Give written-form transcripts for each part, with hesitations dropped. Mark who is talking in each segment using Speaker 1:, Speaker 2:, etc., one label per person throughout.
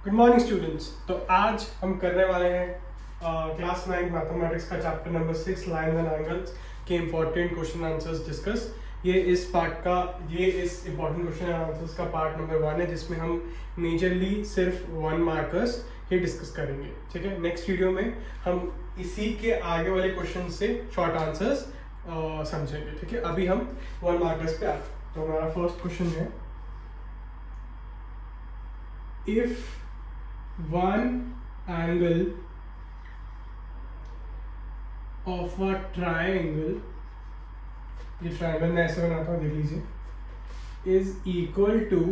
Speaker 1: Good morning students. तो आज हम करने वाले हैं क्लास 9 मैथमेटिक्स का chapter number 6 lines and angles के इम्पॉर्टेंट क्वेश्चन आंसर्स डिस्कस। ये इस इम्पॉर्टेंट क्वेश्चन एंड आंसर्स का पार्ट नंबर 1 है, जिसमें हम मेजरली सिर्फ 1 मार्कर्स ही डिस्कस करेंगे। ठीक है, नेक्स्ट वीडियो में हम इसी के आगे वाले क्वेश्चन से शॉर्ट आंसर्स समझेंगे। ठीक है, अभी हम 1 मार्कर्स पे आते हैं। तो हमारा फर्स्ट क्वेश्चन है, if one angle of a triangle, ये ट्रायंगल मैं ऐसे बनाता हूँ, देख लीजिए, is equal to,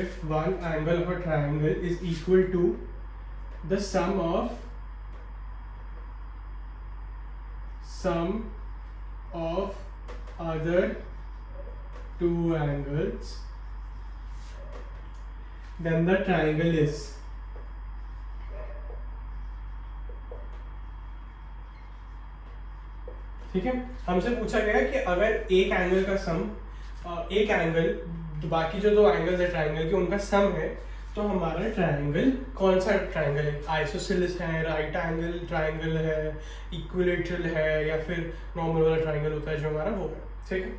Speaker 1: if one angle of a triangle is equal to the sum of other two angles, then the triangle is। ठीक है, हमसे पूछा गया कि अगर एक एंगल का सम, एक एंगल बाकी जो दो एंगल्स है ट्रायंगल के उनका सम है, तो हमारा ट्रायंगल कौन सा ट्रायंगल है? आइसोसेलेस है, राइट एंगल ट्रायंगल है, इक्विलेटरल है, या फिर नॉर्मल वाला ट्रायंगल होता है जो हमारा वो है। ठीक है,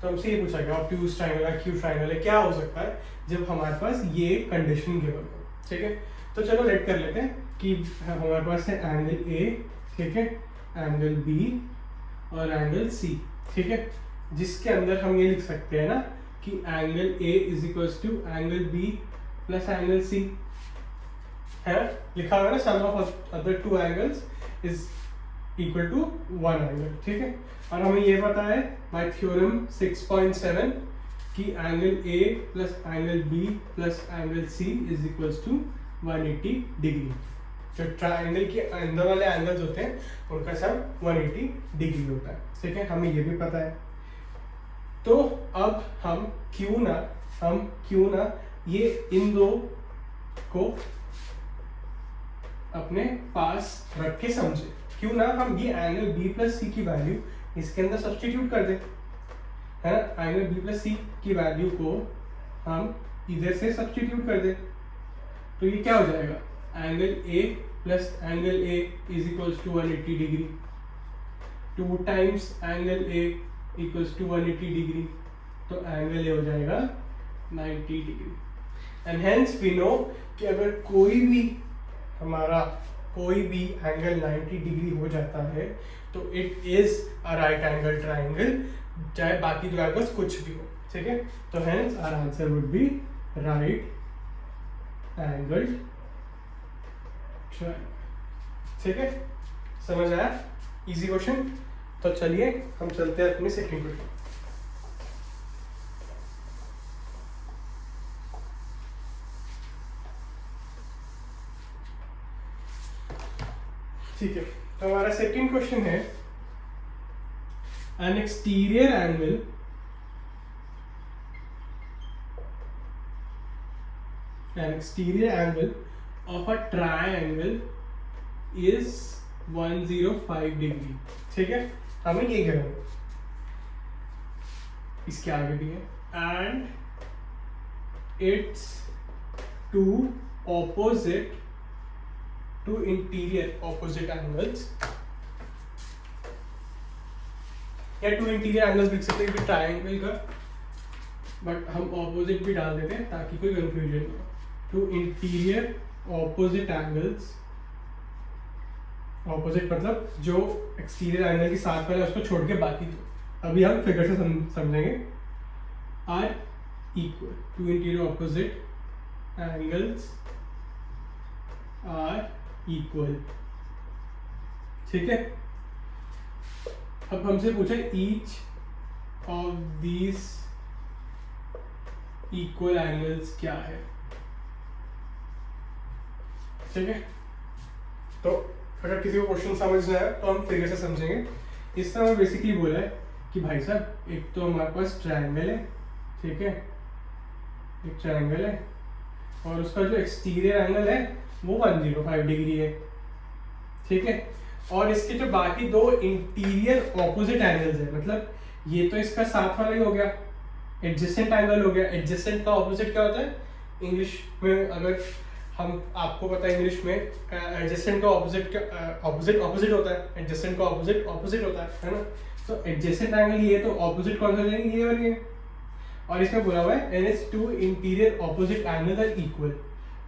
Speaker 1: तो हमसे ये पूछा गया ऑब्ट्यूज ट्रायंगल है, क्यूब ट्रायंगल है, क्या हो सकता है जब हमारे पास ये कंडीशन गिवन हो। ठीक है, तो चलो लेट कर लेते हैं कि हमारे पास है एंगल ए, ठीक है, एंगल बी और एंगल सी। ठीक है, जिसके अंदर हम ये लिख सकते हैं ना कि angle A is equals to angle B plus angle C है, लिखा हुआ है ना, sum of other two angles is equal to one angle. ठीक है, और हमें ये पता है बाय थ्योरम 6.7 कि angle A plus angle B plus angle C is equals to 180 degree. जो ट्रायंगल के अंदर वाले एंगल्स होते हैं उनका सम 180 डिग्री होता है। ठीक है, हमें ये भी पता है। तो अब हम क्यों ना ये इन दो को अपने पास रख के समझे, क्यों ना हम ये एंगल बी प्लस सी की वैल्यू इसके अंदर सब्स्टिट्यूट कर दें, है ना। एंगल बी प्लस सी की वैल्यू को हम इधर से सब्स्टिट्यूट कर दें, तो ये क्या हो जाएगा, angle A plus angle A is equals to 180 degree, 2 times angle A equals to 180 degree, तो एंगल ए हो जाएगा 90 degree. And hence we know कि अगर कोई भी एंगल 90 डिग्री हो जाता है तो it is a right angle triangle, चाहे बाकी दो एंगल्स कुछ भी हो। ठीक है, तो hence our answer would be right angle triangle. ठीक है, समझ आया? Easy question. तो चलिए हम चलते हैं अपने सेकंड क्वेश्चन। ठीक है, तो हमारा सेकंड क्वेश्चन है, N exterior angle of a triangle is 105 degree. ठीक है, हमें ये करेंगे, इसके आगे भी है, and it's to interior opposite angles, या 2 इंटीरियर एंगल्स लिख सकते हैं ट्रायंगल का, बट हम ऑपोजिट भी डाल देते हैं ताकि कोई कंफ्यूजन ना हो। 2 इंटीरियर ऑपोजिट एंगल्स, ऑपोजिट मतलब जो एक्सटीरियर एंगल के साथ वाला उसको छोड़ के बाकी दो, अभी हम फिगर से समझेंगे, are equal, 2 interior opposite angles are equal. ठीक है, अब हमसे पूछा each of these equal angles क्या है। ठीक है, तो अगर किसी को क्वेश्चन समझना है तो हम फिगर से समझेंगे। इस तरह बेसिकली बोला है कि भाई साहब, एक तो हमारे पास ट्रायंगल है, ठीक है, एक ट्रायंगल है और उसका जो एक्सटीरियर एंगल है वो 105 डिग्री है। ठीक है, और इसके जो बाकी दो इंटीरियर ऑपोजिट एंगल्स है, मतलब ये तो इसका साथ वाला ही हो गया, एडजेसेंट एंगल हो गया। एडजेसेंट का ऑपोजिट क्या होता है? इंग्लिश में अगर हम आपको पता है इंग्लिश में एडजेसेंट का ऑपोजिट ऑपोजिट होता है, एडजेसेंट का ऑपोजिट होता है ना। तो एडजेसेंट एंगल ये, तो ऑपोजिट कौन सा हो जाएगा, ये और ये। और इसमें बोला हुआ है and each two interior opposite angle are equal,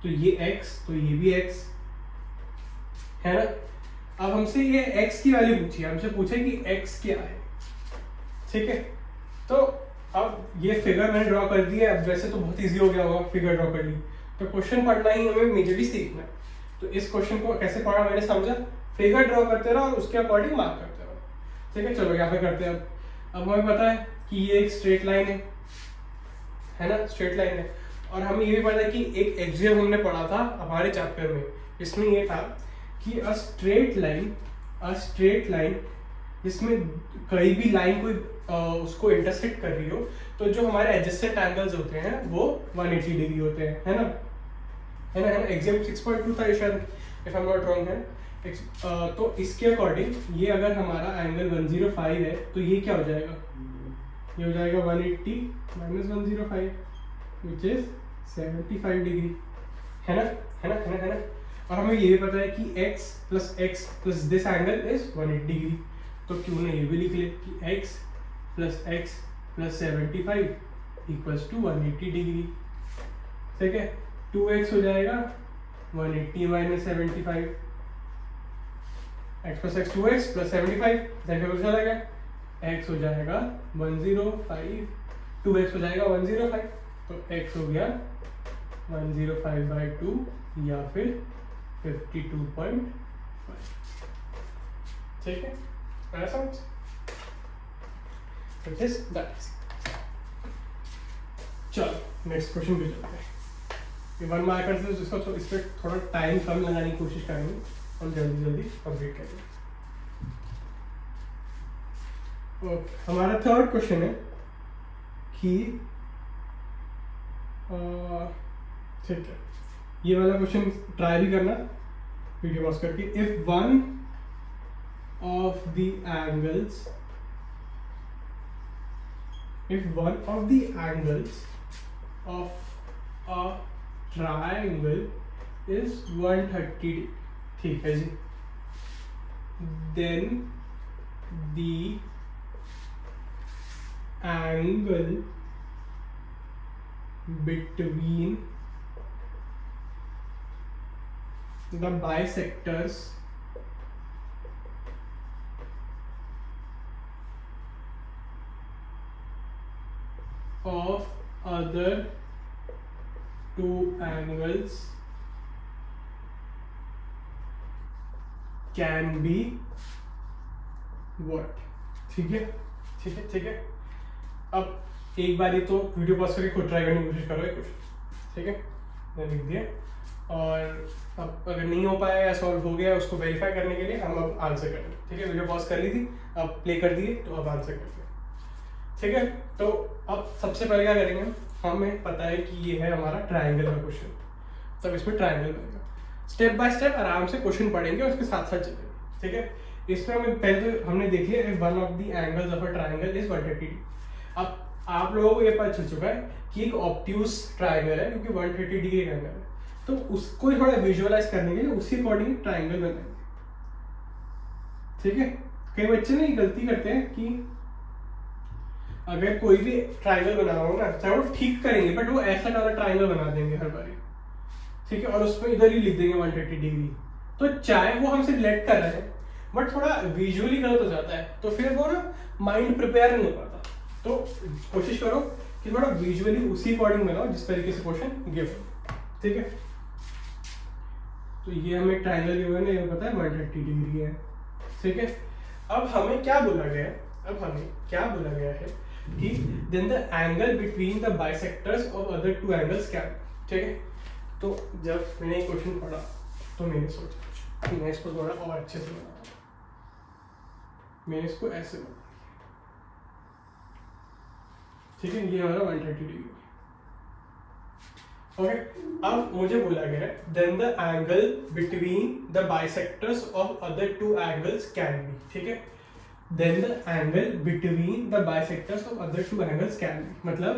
Speaker 1: तो ये x तो ये भी x है ना। अब हमसे ये x की वैल्यू पूछी, हमसे पूछे कि x क्या है, ठीक है। तो अब ये फिगर मैंने ड्रॉ कर दिया, अब वैसे तो बहुत इजी हो गया होगा, फिगर ड्रॉ कर ली, तो क्वेश्चन पढ़ना ही हमें मेजरली सीखना है। तो इस क्वेश्चन को कैसे पढ़ा मैंने समझा, फिगर ड्रॉ करते रहो और उसके अकॉर्डिंग मार्क करते रहो, ठीक है। चलो यहाँ पे करते हैं। अब हमें पता है कि ये एक स्ट्रेट लाइन है ना, स्ट्रेट लाइन है। और हमें ये भी पता है कि एक एक्सियम हमने पढ़ा था हमारे चैप्टर में, इसमें ये था कि अ स्ट्रेट लाइन जिसमें कहीं भी लाइन कोई उसको इंटरसेक्ट कर रही हो, तो जो हमारे एडजेसेंट एंगल्स होते हैं वो 180 डिग्री होते हैं, है ना। एग्जाम 6.2 था शायद, if I am not wrong है। तो इसके अकॉर्डिंग ये अगर हमारा एंगल 105 है, तो ये क्या हो जाएगा, ये हो जाएगा 180 माइनस 105 विच इज 75 डिग्री, है ना। और हमें ये भी पता है कि x plus this angle is 180 degree, तो क्यों ना ये भी लिख ले कि x plus 75 equals to 180 degree, ठीक है। 2x हो जाएगा 180 minus 75, x plus x 2x plus 75, देखो कुछ चला गया, x हो जाएगा 105, 2x हो जाएगा 105, तो x हो गया 105/2 या फिर 52.5, ठीक है। ऐसा चलो नेक्स्ट क्वेश्चन पे चलते हैं। ये 1 मार्कर से जिसको तो इस पर थोड़ा टाइम कम लगाने की कोशिश करेंगे और जल्दी कंप्लीट करेंगे। ओके, हमारा थर्ड क्वेश्चन है कि ठीक है, ये वाला क्वेश्चन ट्राई भी करना वीडियो पॉज करके। If one of the angles of a triangle is 130, ठीक है जी, then the angle between the bisectors of other two angles can be what, ठीक है। अब एक बार ये तो वीडियो पॉज करके खुद ट्राई करने की कोशिश करो कुछ, ठीक है। मैंने लिख दिया, और अब अगर नहीं हो पाया या सॉल्व हो गया उसको वेरीफाई करने के लिए हम अब आंसर करें, ठीक है। वीडियो पॉज कर ली थी, अब प्ले कर दिए, तो अब आंसर करते हैं, ठीक है। तो अब सबसे पहले क्या करेंगे, हमें पता है कि ये है हमारा ट्रायंगल का क्वेश्चन, तब इसमें ट्रायंगल बनेगा। स्टेप बाय स्टेप आराम से क्वेश्चन पढ़ेंगे और उसके साथ साथ चलेंगे, ठीक है। इसमें हमें पहले तो हमने देख लिया one of the angles of a triangle is 130। अब आप लोगों को ये पता चल चुका है कि एक ऑब्ट्यूज ट्रायंगल है क्योंकि 130 डिग्री का एंगल है, तो उसको थोड़ा विजुअलाइज करने के लिए उसी अकॉर्डिंग ट्रायंगल बनाएंगे, ठीक है। कई बच्चे ना ये गलती करते हैं कि अगर कोई भी ट्रायंगल बना रहा हो ना, चाहे वो ठीक करेंगे बट वो ऐसा वाला ट्रायंगल बना देंगे हर बार, ठीक है। और उसमें इधर ही लिख देंगे 130 डिग्री, तो चाहे वो हमसे रिलेट कर रहे हैं बट थोड़ा विजुअली गलत हो जाता है, तो फिर वो ना माइंड प्रिपेयर नहीं हो पाता। तो कोशिश करो कि थोड़ा विजुअली उसी अकॉर्डिंग बनाओ जिस तरीके से क्वेश्चन गिव, ठीक है। तो ये हमें ट्रायंगल गिवन है, ये पता है 130 डिग्री है, ठीक है। अब हमें क्या बोला गया है कि then the angle between the bisectors of other two angles can, ठीक है। तो जब मैंने ये क्वेश्चन पढ़ा तो मैंने सोचा कि मैं इसको थोड़ा और अच्छे से बनाऊंगा, मैंने इसको ऐसे बनाया, ठीक है। ये हमारा 130 डिग्री, ओके। अब मुझे बोला गया है then the angle between the bisectors of other two angles can be, ठीक है। then the angle between the bisectors of other two angles can be, मतलब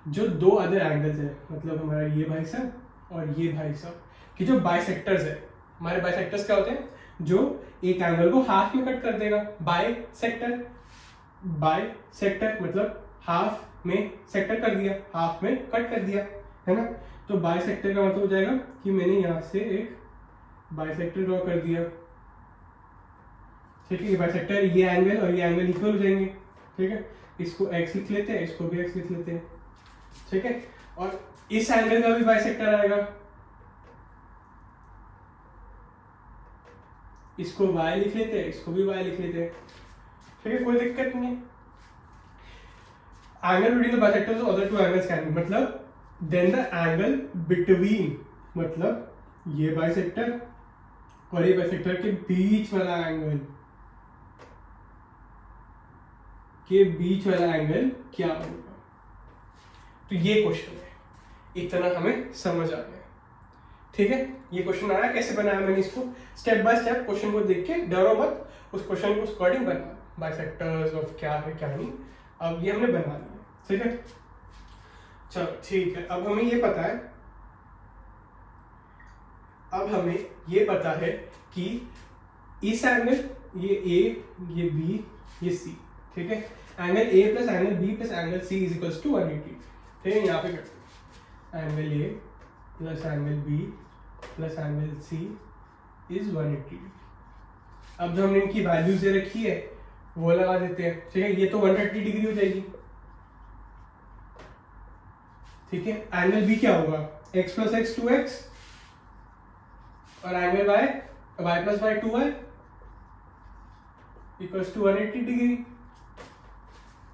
Speaker 1: जो दो अदर एंगल्स है, मतलब हमारा ये भाई साहब और ये भाई साहब कि जो बाइसेक्टर्स है, हमारे बाइसेक्टर्स क्या होते हैं, जो एक एंगल को हाफ में कट कर देगा। बाइसेक्टर, बाइसेक्टर मतलब हाफ में सेक्टर कर दिया, हाफ में कट कर दिया, है ना। तो बाइसेक्टर का मतलब हो जाएगा कि मैंने यहाँ से एक बाइसेक्टर ड्रॉ कर दिया, ठीक है। बाइसेक्टर ये एंगल और ये एंगल इक्वल हो जाएंगे, ठीक है। इसको x लिख लेते हैं, इसको भी x लिख लेते हैं, ठीक है। और इस एंगल का भी बाइसेक्टर आएगा, इसको y लिख लेते हैं, इसको भी y लिख लेते हैं, ठीक है, कोई दिक्कत नहीं है। Angle between the bisectors of other two angles can be, मतलब देन द एंगल बिटवीन, मतलब ये बाइसेक्टर और ये बाइसेक्टर के बीच वाला एंगल, के बीच वाला एंगल क्या होगा। तो ये क्वेश्चन है, इतना हमें समझ आ गया, ठीक है। ये क्वेश्चन आया, कैसे बनाया मैंने इसको, स्टेप बाय स्टेप क्वेश्चन को देख के डरो मत, उस क्वेश्चन को अकॉर्डिंग बना, बाइसेक्टर्स ऑफ क्या है क्या नहीं। अब ये हमने बना लिया, ठीक है। चलो ठीक है, अब हमें ये पता है, अब हमें ये पता है कि इस एंगल, ये ए, ये बी, ये सी, ठीक है। Angle A plus angle B plus angle C is equals to 180, ठीक है। यहाँ पे करते हैं angle A plus angle B plus angle C is 180। अब जो हमने इनकी वैल्यूज दे रखी है वो लगा देते हैं, ठीक है। ये तो 130 डिग्री हो जाएगी, ठीक है। एंगल बी क्या होगा, x प्लस एक्स 2x, और angle y, y plus y 2y equals to 180 degree,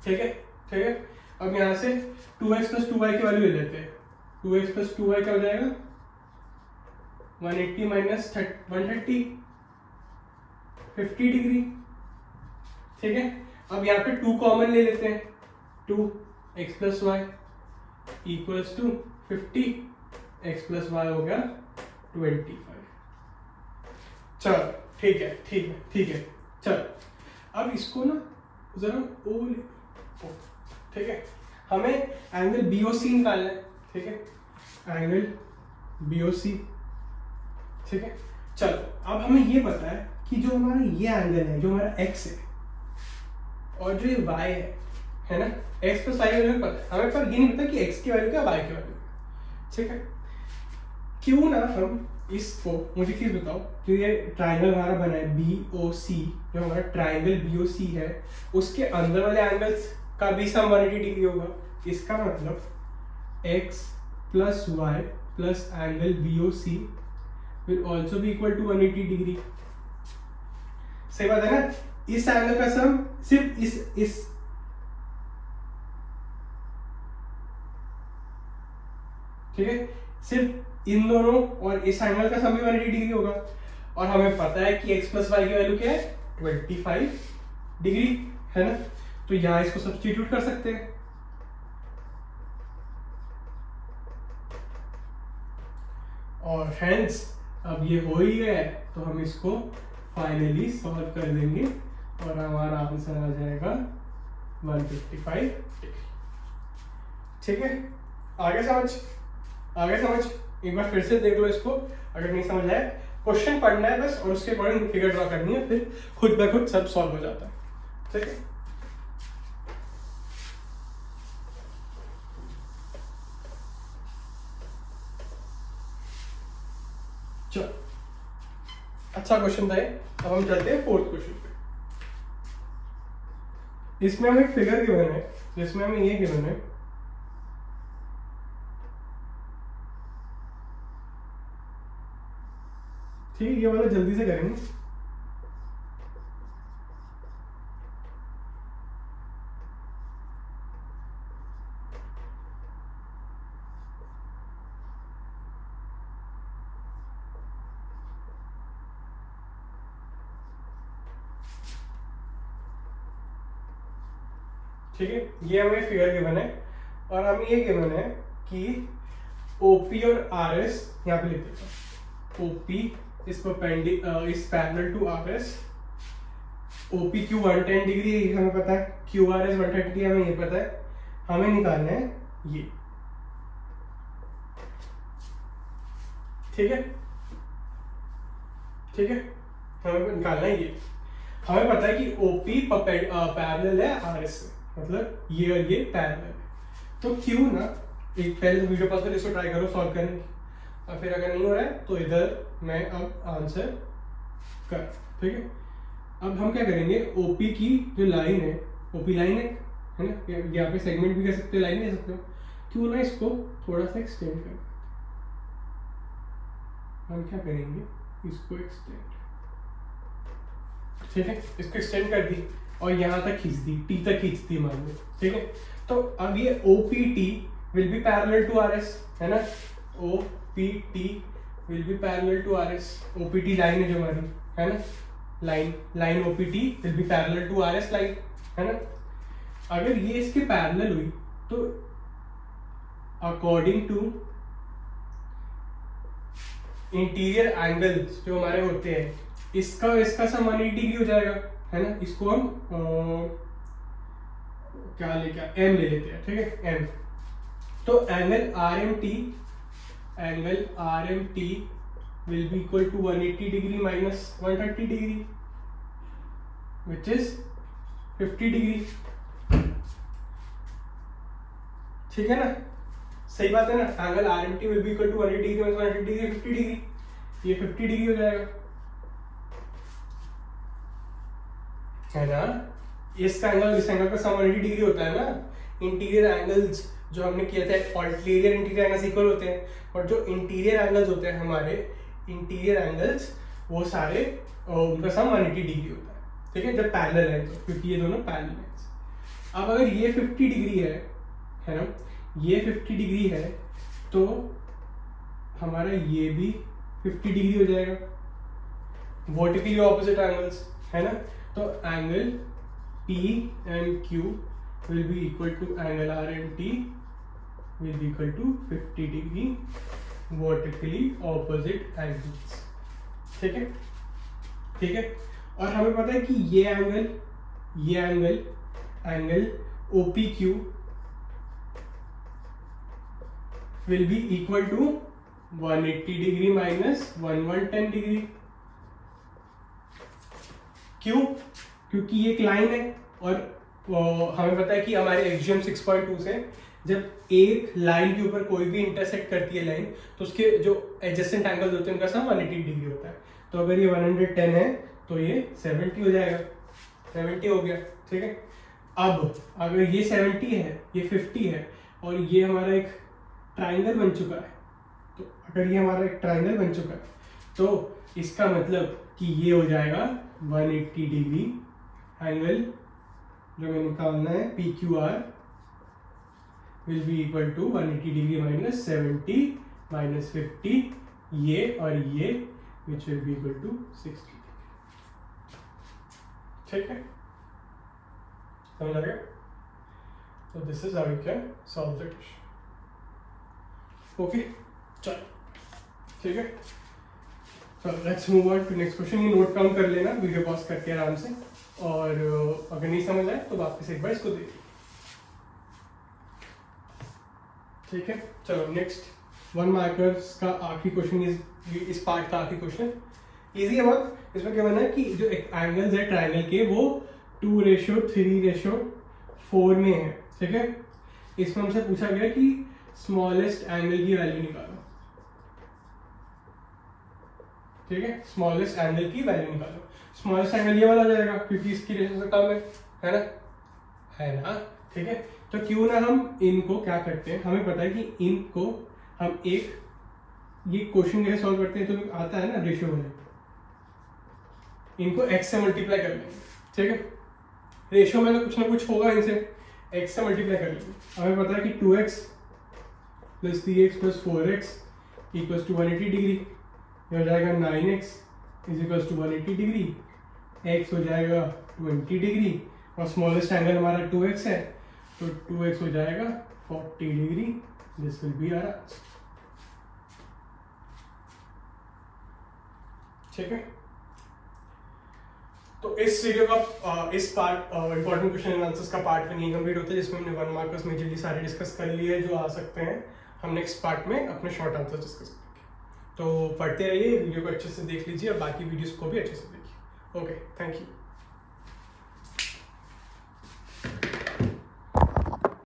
Speaker 1: ठीक है, ठीक है। अब यहाँ से 2x प्लस 2y की वैल्यू ले लेते हैं, 2x प्लस 2y क्या हो जाएगा, 180 माइनस 130, 50 डिग्री, ठीक है। अब यहाँ पे 2 कॉमन ले लेते हैं, 2x plus y equals to 50, x plus y हो गया 25। चलो ठीक है, ठीक है, ठीक है। चलो अब इसको ना जरा ओ, ठीक है। हमें एंगल BOC निकालना है, ठीक है, एंगल BOC, ठीक है। चलो अब हमें ये पता है कि जो हमारा ये एंगल है, जो हमारा x है और जो ये y है ना, x प्लस वाई का वैल्यू पता है हमें, पर ये नहीं पता कि x की वैल्यू क्या y की वैल्यू, ठीक है। क्यों ना हम इसको, मुझे चीज बताओ, जो ये ट्राइंगल हमारा बना है BOC, जो हमारा ट्राइंगल BOC है, उसके अंदर वाले एंगल्स का भी सम 180 डिग्री होगा। इसका मतलब x plus y plus angle BOC will also be equal to 180 degree. सही बात है ना। इस एंगल का सम सिर्फ इस ठीक है, सिर्फ इन दोनों और इस एंगल का सम भी 180 डिग्री होगा। और हमें पता है कि x प्लस वाई की वैल्यू क्या है, 25 डिग्री, है ना। तो यहां इसको सब्स्टिट्यूट कर सकते हैं। और फ्रेंड्स अब ये हो ही गया है, तो हम इसको फाइनली सॉल्व कर देंगे और हमारा आंसर आ जाएगा 155 डिग्री, ठीक है। आगे समझ, आगे समझ, एक बार फिर से देख लो इसको, अगर नहीं समझ आए क्वेश्चन पढ़ना है बस, और उसके अकॉर्डिंग फिगर ड्रॉ करनी है, फिर खुद ब खुद सब सॉल्व हो जाता है, ठीक है। चलो अच्छा क्वेश्चन था ये। अब हम चलते हैं 4th क्वेश्चन पे। इसमें हमें एक फिगर गिवन है, जिसमें हमें ये गिवन है ठीक है, ये वाला जल्दी से करेंगे। ठीक है, ये हमें फिगर गिवन है और हमें ये गिवन है कि OP और RS यहाँ पे लिख देता हूँ। OP is parallel to RS, OPQ 110 degree हमें पता है, QRS 130 हमें ये पता है, हमें निकालना है ये ठीक है, ठीक है, हमें निकालना है ये। हमें पता है कि ओपी पैरेलल है आरएस से, मतलब ये और ये पैरेलल है। तो क्यों ना एक पहले तो वीडियो पास कर इसको ट्राई करो सॉल्व करने की, और फिर अगर नहीं हो रहा है तो इधर मैं अब आंसर कर, ठीक है। अब हम क्या करेंगे, ओपी की जो लाइन है, ओपी लाइन है ना, यहाँ पे सेगमेंट भी कह सकते हो, लाइन कह सकते हो, क्यों ना इसको थोड़ा सा एक्सटेंड कर। हम क्या करेंगे, इसको एक्सटेंड, ठीक है, इसको एक्सटेंड कर दी और यहाँ तक खींच दी, टी तक खींच दी मान लो, ठीक है। तो अब ये OPT will be parallel to RS, है ना, OPT will be parallel to RS, OPT line है जो हमारी, है ना, line OPT will be parallel to RS line, है ना। अगर ये इसके पैरेलल हुई तो अकॉर्डिंग टू इंटीरियर एंगल्स जो हमारे होते हैं, इसका और इसका सम 180 डिग्री हो जाएगा, है ना। इसको हम क्या लेके एम ले लेते हैं, ठीक है, एम। तो angle RMT will be equal to 180 degree minus 130 degree which is 50 degree, ठीक है ना, सही बात है ना। Angle RMT will be equal to 180 degree minus 130 degree 50 degree, ये 50 डिग्री हो जाएगा, है ना। इस एंगल इस एंगल का सम 180 डिग्री होता है ना। इंटीरियर एंगल्स जो हमने किया था, ऑल्टेरियर इंटीरियर एंगल्स इक्वल होते हैं, और जो इंटीरियर एंगल्स होते हैं हमारे इंटीरियर एंगल्स, वो सारे उनका सम 180 डिग्री होता है, ठीक है, जब पैरेलल है तो, क्योंकि ये दोनों पैरेलल है। अब अगर ये 50 डिग्री है ना, ये 50 डिग्री है तो हमारा ये भी 50 डिग्री हो जाएगा, वर्टिकली ऑपोजिट एंगल्स, है ना। तो angle PMQ will be equal to angle RMT will be equal to 50 degree vertically opposite angles, ठीक है, ठीक है। और हमें पता है कि ये angle OPQ will be equal to 180 degree minus 110 degree. क्यों? क्योंकि ये एक लाइन है, और हमें पता है कि हमारे एक्सियम 6.2 से जब एक लाइन के ऊपर कोई भी इंटरसेक्ट करती है लाइन, तो उसके जो एडजेसेंट एंगल्स होते हैं उनका सम 180 डिग्री होता है। तो अगर ये 110 है तो ये 70 हो जाएगा, 70 हो गया, ठीक है। अब अगर ये 70 है, ये 50 है, और ये हमारा एक ट्राइंगल बन चुका है, तो अगर ये हमारा एक ट्राइंगल बन चुका है तो इसका मतलब कि ये हो जाएगा 180 डिग्री एंगल जो हमें निकालना है PQR will be equal to 180 degree minus 70 minus 50, ये और ये which will be equal to 60 degree, ठीक है, समझ आ गया। तो this is how you can solve the question, okay, चलो, ठीक है। So let's move on to next question। ये नोट डाउन कर लेना वीडियो पॉज करके आराम से, और अगर नहीं समझ आए तो वापस एक बार इसको देखिए, ठीक है। चलो नेक्स्ट 1 मार्कर्स का आखिरी क्वेश्चन, इस पार्ट का आखिरी क्वेश्चन इजी है बहुत। इसमें क्या बनना है कि जो एंगल्स है ट्राइंगल के वो 2:3:4 में है, ठीक है। इसमें हमसे पूछा गया कि स्मॉलेस्ट एंगल की वैल्यू निकालो, ठीक है, स्मॉलेस्ट एंगल की वैल्यू निकालो। स्मॉलेस्ट एंगल ये वाला आ जाएगा क्योंकि इसकी रेशो से कम है ना, है ना, ठीक है। तो क्यों ना हम इनको क्या करते हैं, हमें पता है कि इनको हम एक ये क्वेश्चन कैसे सॉल्व करते हैं, तो आता है ना रेशियो में, इनको x से मल्टीप्लाई कर लेंगे, ठीक है। रेशियो में तो कुछ ना कुछ होगा, इनसे x से मल्टीप्लाई कर लेंगे। हमें पता है कि 2x plus 3x plus 4x equals to 180 degree, ये हो जाएगा 9x is equals to 180 degree, x हो जाएगा 20 डिग्री, और स्मॉलेस्ट एंगल हमारा 2x है, तो 2x हो जाएगा 40 degree. This will be our answer, ठीक है। तो इस वीडियो का इस part important question and answers का पार्ट में नहीं कंप्लीट होता है, जिसमें हमने 1 मार्कर्स मेजरली सारे डिस्कस कर लिए जो आ सकते हैं। हम नेक्स्ट पार्ट में अपने शॉर्ट आंसर डिस्कस करेंगे। तो पढ़ते रहिए, वीडियो को अच्छे से देख लीजिए और बाकी वीडियोस को भी अच्छे से देखिए। Okay, thank you.